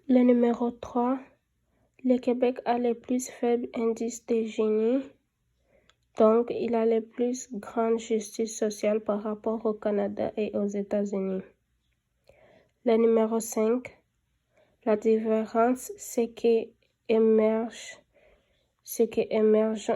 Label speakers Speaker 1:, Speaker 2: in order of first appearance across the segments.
Speaker 1: Le numéro 3, le Québec a le plus faible indice de Gini, donc il a la plus grande justice sociale par rapport au Canada et aux États-Unis. Le numéro 5, la différence, c'est que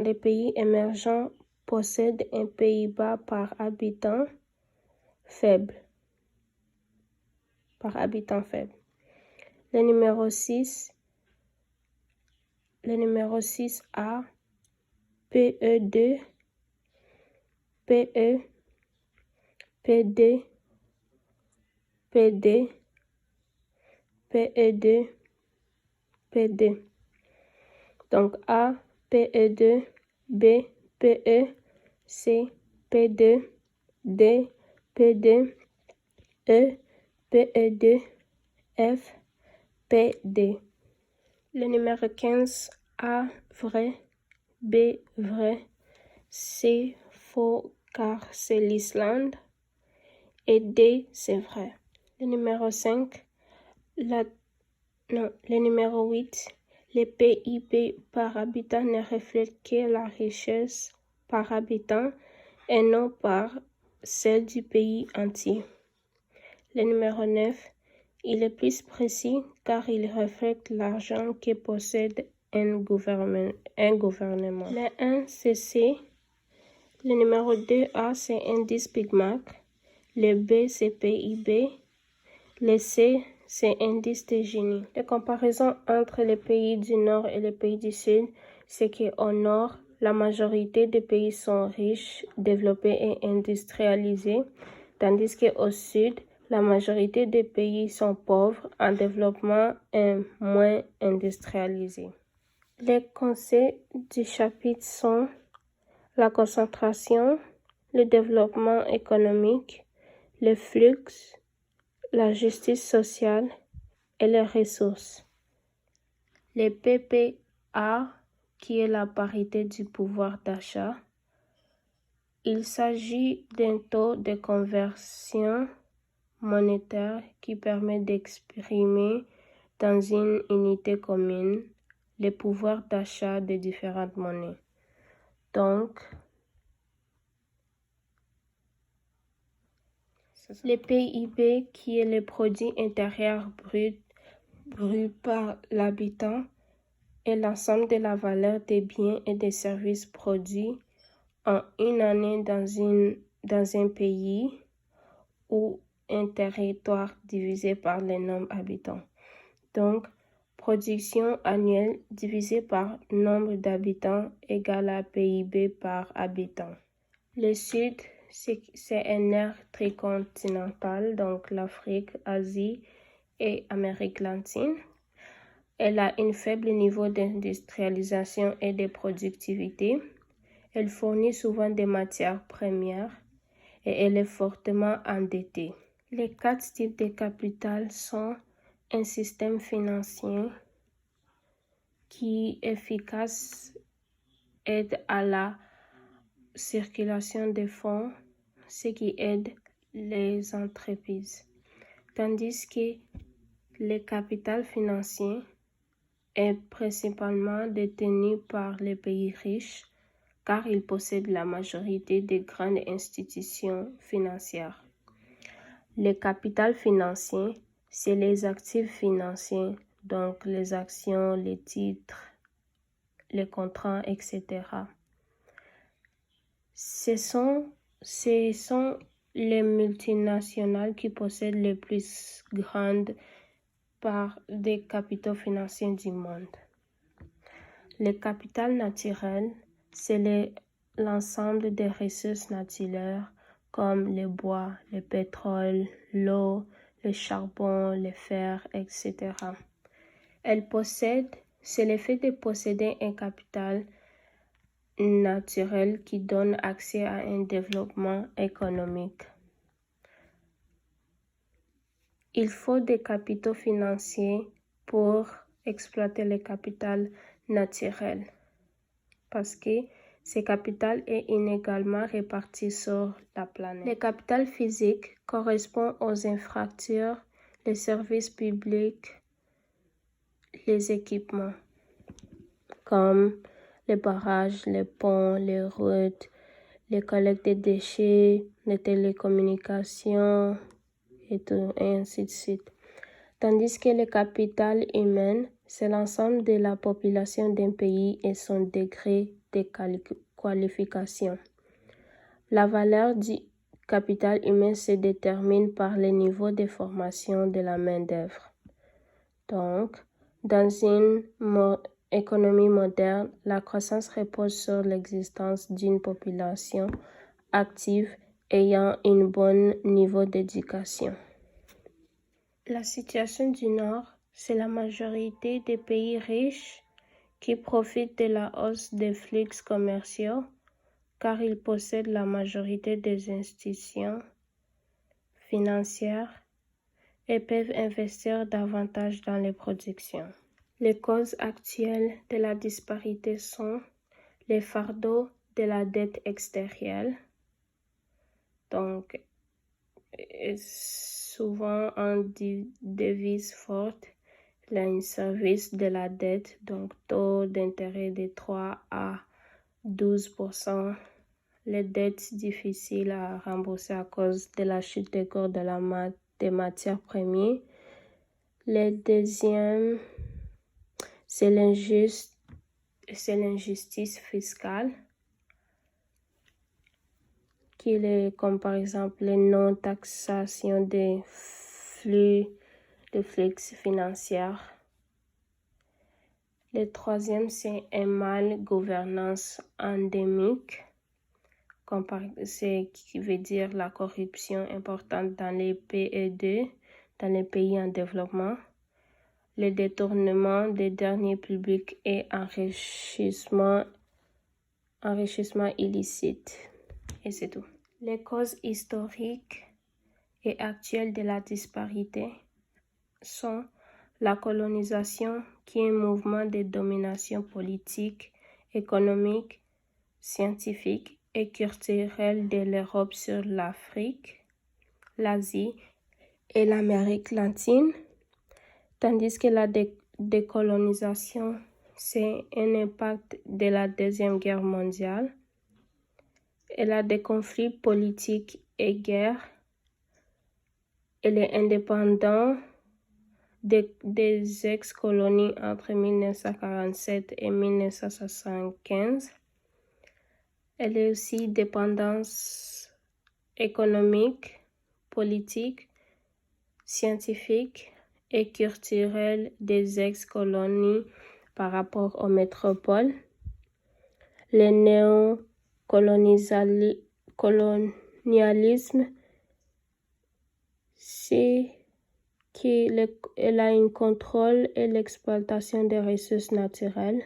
Speaker 1: les pays émergents possèdent un PIB par habitant faible. Le numéro 6 a PE2, PE, PD, PD, PE2, PD. Donc A, PE2, B, PE, C, P2, D, P2, E, PE2, F, PD. Le numéro 15, A, vrai, B, vrai, C, faux car c'est l'Islande et D, c'est vrai. Le numéro 5, le numéro 8, le PIB par habitant ne reflète que la richesse par habitant et non par celle du pays entier. Le numéro 9, il est plus précis car il reflète l'argent que possède un gouvernement. Le 1, c'est C. Le numéro 2A, c'est indice Big Mac. Le B, c'est PIB. Le C, c'est indice de Gini. La comparaison entre les pays du Nord et les pays du Sud, c'est qu'au Nord, la majorité des pays sont riches, développés et industrialisés, tandis qu'au Sud, la majorité des pays sont pauvres, en développement et moins industrialisés. Les concepts du chapitre sont la concentration, le développement économique, le flux, la justice sociale et les ressources. Le PPA, qui est la parité du pouvoir d'achat, il s'agit d'un taux de conversion monétaire qui permet d'exprimer dans une unité commune le pouvoir d'achat de différentes monnaies. Donc, le PIB, qui est le produit intérieur brut par l'habitant, est l'ensemble de la valeur des biens et des services produits en une année dans un pays ou un territoire divisé par le nombre d'habitants. Donc, production annuelle divisée par nombre d'habitants égale à PIB par habitant. Le Sud, c'est un aire tricontinentale, donc l'Afrique, Asie et Amérique latine. Elle a un faible niveau d'industrialisation et de productivité. Elle fournit souvent des matières premières et elle est fortement endettée. Les 4 types de capital sont un système financier qui efficace aide à la circulation des fonds, ce qui aide les entreprises, tandis que le capital financier est principalement détenu par les pays riches car ils possèdent la majorité des grandes institutions financières. Le capital financier, c'est les actifs financiers, donc les actions, les titres, les contrats, etc. Ce sont les multinationales qui possèdent les plus grandes parts des capitaux financiers du monde. Le capital naturel, c'est l'ensemble des ressources naturelles comme le bois, le pétrole, l'eau, le charbon, le fer, etc. C'est le fait de posséder un capital naturel qui donne accès à un développement économique. Il faut des capitaux financiers pour exploiter le capital naturel parce que ce capital est inégalement réparti sur la planète. Le capital physique correspond aux infrastructures, les services publics, les équipements comme les barrages, les ponts, les routes, les collectes de déchets, les télécommunications et ainsi de suite. Tandis que le capital humain, c'est l'ensemble de la population d'un pays et son degré de qualification. La valeur du capital humain se détermine par le niveau de formation de la main-d'œuvre. Donc, dans une économie moderne, la croissance repose sur l'existence d'une population active ayant un bon niveau d'éducation. La situation du Nord, c'est la majorité des pays riches qui profitent de la hausse des flux commerciaux car ils possèdent la majorité des institutions financières et peuvent investir davantage dans les productions. Les causes actuelles de la disparité sont les fardeaux de la dette extérieure, donc souvent en devise forte, le service de la dette, donc taux d'intérêt de 3 à 12%, les dettes difficiles à rembourser à cause de la chute des cours des matières premières. Le deuxième, c'est l'injustice fiscale, qui est comme par exemple la non-taxation des flux financiers. Le troisième, c'est une mal-gouvernance endémique, ce qui veut dire la corruption importante dans les PE2, dans les pays en développement, le détournement des deniers publics et enrichissement illicite. Et c'est tout. Les causes historiques et actuelles de la disparité sont la colonisation, qui est un mouvement de domination politique, économique, scientifique et culturelle de l'Europe sur l'Afrique, l'Asie et l'Amérique latine, tandis que la décolonisation, c'est un impact de la Deuxième Guerre mondiale. Elle a des conflits politiques et guerres. Elle est indépendante des ex-colonies entre 1947 et 1975. Elle est aussi dépendance économique, politique, scientifique et culturelle des ex-colonies par rapport aux métropoles. Le néocolonialisme, c'est qu'elle a un contrôle et l'exploitation des ressources naturelles.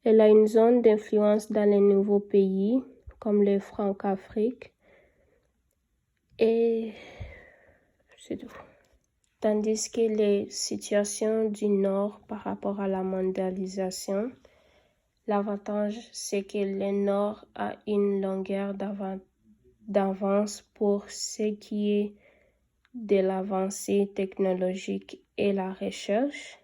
Speaker 1: Elle a une zone d'influence dans les nouveaux pays, comme les Franco-Afrique. Et c'est tout. Tandis que les situations du Nord par rapport à la mondialisation, l'avantage, c'est que le Nord a une longueur d'avance pour ce qui est de l'avancée technologique et la recherche,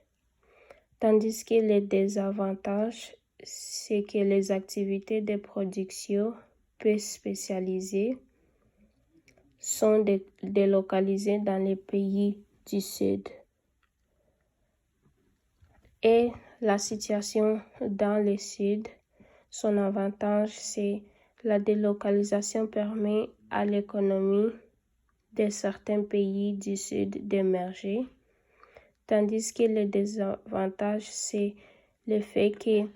Speaker 1: tandis que le désavantage, c'est que les activités de production peu spécialisées sont délocalisées dans les pays du Sud. Et la situation dans le Sud, son avantage, c'est la délocalisation permet à l'économie de certains pays du Sud d'émerger, tandis que le désavantage, c'est le fait que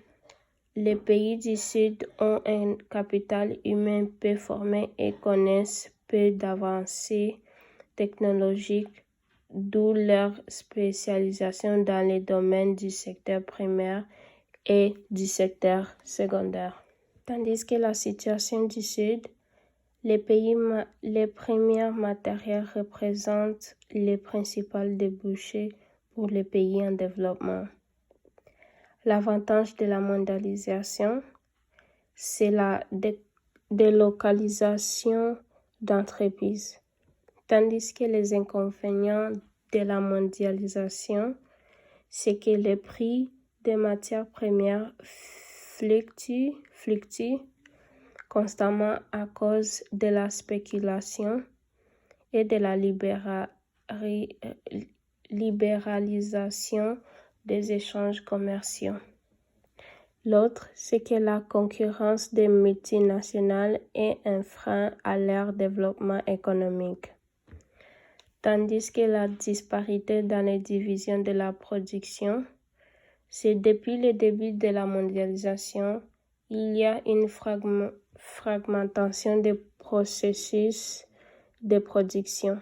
Speaker 1: les pays du Sud ont un capital humain peu formé et connaissent peu d'avancées technologiques, d'où leur spécialisation dans les domaines du secteur primaire et du secteur secondaire. Tandis que la situation du Sud, les premières matériaux représentent les principaux débouchés pour les pays en développement. L'avantage de la mondialisation, c'est la délocalisation d'entreprises, tandis que les inconvénients de la mondialisation, c'est que les prix des matières premières fluctuent constamment à cause de la spéculation et de la libéralisation des échanges commerciaux. L'autre, c'est que la concurrence des multinationales est un frein à leur développement économique, tandis que la disparité dans les divisions de la production, c'est depuis le début de la mondialisation, il y a une fragmentation des processus de production.